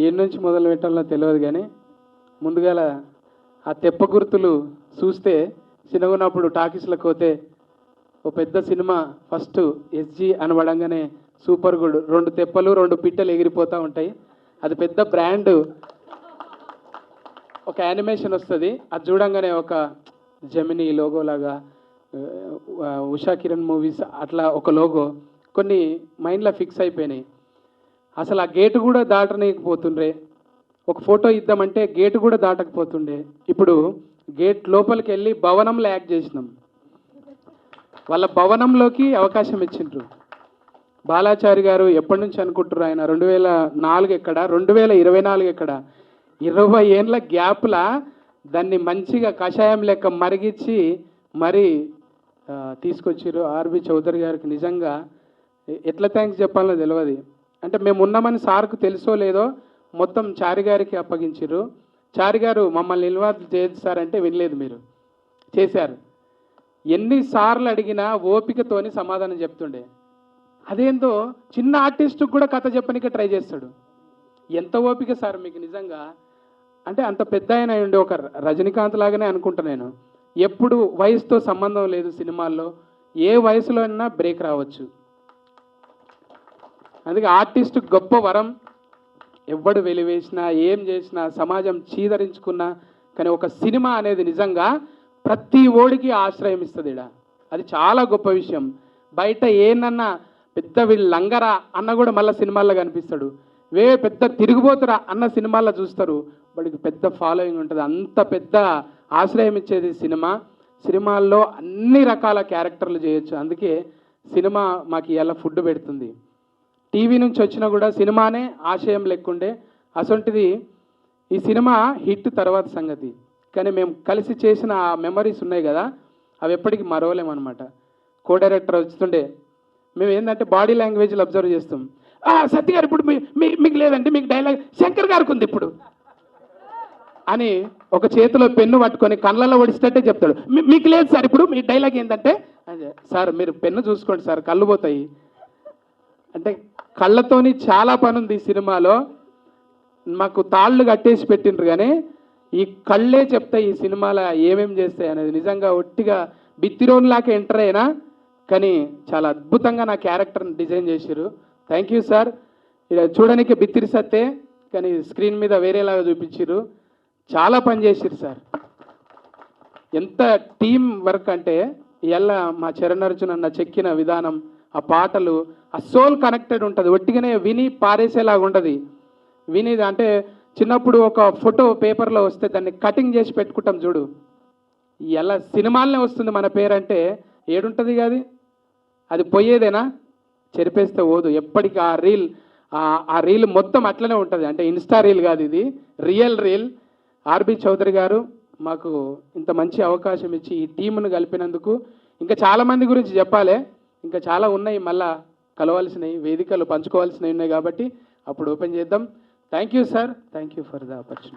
ఏడు నుంచి మొదలు పెట్టాలో తెలియదు కానీ ముందుగాల ఆ తెప్ప గుర్తులు చూస్తే చిన్నగున్నప్పుడు టాకీస్లకు పోతే ఓ పెద్ద సినిమా ఫస్ట్ ఎస్జి అనబడంగానే సూపర్ గుడ్ 2 తెప్పలు 2 పిట్టలు ఎగిరిపోతూ ఉంటాయి. అది పెద్ద బ్రాండ్. ఒక యానిమేషన్ వస్తుంది, అది చూడంగానే ఒక జెమినీ లోగో లాగా, ఉషా కిరణ్ మూవీస్ అట్లా ఒక లోగో కొన్ని మైండ్లో ఫిక్స్ అయిపోయినాయి. అసలు ఆ గేటు కూడా దాటనీయకపోతుండ్రే. ఒక ఫోటో ఇద్దామంటే గేటు కూడా దాటకపోతుండే. ఇప్పుడు గేట్ లోపలికి వెళ్ళి భవనంలో యాక్ట్ చేసినాం. వాళ్ళ భవనంలోకి అవకాశం ఇచ్చిండ్రు. బాలాచారి గారు ఎప్పటి నుంచి అనుకుంటారు, ఆయన 2004 ఎక్కడ, 2024 ఎక్కడ, 20 ఏళ్ళ గ్యాప్లా దాన్ని మంచిగా కషాయం లెక్క మరిగించి మరీ తీసుకొచ్చారు. ఆర్బి చౌదరి గారికి నిజంగా ఎట్లా థ్యాంక్స్ చెప్పాలో తెలియదు. అంటే మేము ఉన్నామని సార్కు తెలుసో లేదో మొత్తం చారి గారికి అప్పగించారు. చారి గారు మమ్మల్ని ఇన్వాల్వ్ చేస్తారంటే వినలేదు, మీరు చేశారు. ఎన్నిసార్లు అడిగినా ఓపికతోని సమాధానం చెప్తుండే. అదేందో చిన్న ఆర్టిస్టుకు కూడా కథ చెప్పనికే ట్రై చేస్తాడు. ఎంత ఓపిక సార్ మీకు నిజంగా. అంటే అంత పెద్ద ఆయన ఉండే ఒక రజనీకాంత్ లాగానే అనుకుంటా నేను. ఎప్పుడు వయసుతో సంబంధం లేదు సినిమాల్లో, ఏ వయసులో అయినా బ్రేక్ రావచ్చు. అందుకే ఆర్టిస్ట్ గొప్ప వరం. ఎవ్వడు వెలివేసినా ఏం చేసినా సమాజం చీదరించుకున్నా కానీ ఒక సినిమా అనేది నిజంగా ప్రతి ఓడికి ఆశ్రయం ఇస్తుంది. అది చాలా గొప్ప విషయం. బయట ఏనన్నా పెద్ద వీళ్ళు లంగరా అన్న కూడా మళ్ళీ సినిమాల్లో కనిపిస్తాడు. పెద్ద తిరిగిపోతురా అన్న సినిమాల్లో చూస్తారు. వాడికి పెద్ద ఫాలోయింగ్ ఉంటుంది. అంత పెద్ద ఆశ్రయం ఇచ్చేది సినిమా. సినిమాల్లో అన్ని రకాల క్యారెక్టర్లు చేయొచ్చు. అందుకే సినిమా మాకు ఇలా ఫుడ్ పెడుతుంది. టీవీ నుంచి వచ్చినా కూడా సినిమానే ఆశయం లెక్కుండే. అసొంటిది ఈ సినిమా హిట్ తర్వాత సంగతి. కానీ మేము కలిసి చేసిన ఆ మెమరీస్ ఉన్నాయి కదా, అవి ఎప్పటికీ మరవలేమన్నమాట. కో డైరెక్టర్ వస్తుండే మేము ఏంటంటే బాడీ లాంగ్వేజ్లు అబ్జర్వ్ చేస్తాం. సత్య గారు ఇప్పుడు మీకు లేదండి, మీకు డైలాగ్ శంకర్ గారికి ఉంది ఇప్పుడు అని ఒక చేతిలో పెన్ను పట్టుకొని కళ్ళల్లో ఒడిస్తేటే చెప్తాడు. మీకు లేదు సార్ ఇప్పుడు, మీ డైలాగ్ ఏంటంటే సార్ మీరు పెన్ను చూసుకోండి సార్ కళ్ళు పోతాయి అంటే. కళ్ళతోని చాలా పని ఉంది ఈ సినిమాలో. మాకు తాళ్ళు కట్టేసి పెట్టిండ్రు కానీ ఈ కళ్ళే చెప్తాయి ఈ సినిమాలో ఏమేమి చేస్తాయి అనేది. నిజంగా ఒట్టిగా బిత్తిరోన్లాగా ఎంటర్ అయినా కానీ చాలా అద్భుతంగా నా క్యారెక్టర్ని డిజైన్ చేశారు. Thank you sir. ఇలా చూడడానికి బిత్తిరి సత్తే కానీ స్క్రీన్ మీద వేరేలాగా చూపించారు. చాలా పని చేశారు సార్. ఎంత టీం వర్క్ అంటే ఇలా మా చరణ్ అర్జున్ అన్న చెక్కిన విధానం, ఆ పాటలు, ఆ సోల్ కనెక్టెడ్ ఉంటుంది. ఒట్టిగానే విని పారేసేలాగా ఉండదు. విని అంటే చిన్నప్పుడు ఒక ఫోటో పేపర్లో వస్తే దాన్ని కటింగ్ చేసి పెట్టుకుంటాం చూడు, ఎలా సినిమాలనే వస్తుంది మన పేరంటే ఏడుంటుంది కాదు. అది పోయేదేనా, చెరిపేస్తే పోదు. ఎప్పటికీ ఆ రీల్ మొత్తం అట్లనే ఉంటుంది. అంటే ఇన్స్టా రీల్ కాదు, ఇది రియల్ రీల్. ఆర్బి చౌదరి గారు మాకు ఇంత మంచి అవకాశం ఇచ్చి ఈ టీమును కలిపినందుకు. ఇంకా చాలామంది గురించి చెప్పాలి, ఇంకా చాలా ఉన్నాయి, మళ్ళా కలవాల్సినవి, వేదికలు పంచుకోవాల్సినవి ఉన్నాయి కాబట్టి అప్పుడు ఓపెన్ చేద్దాం. Thank you sir, thank you for the opportunity.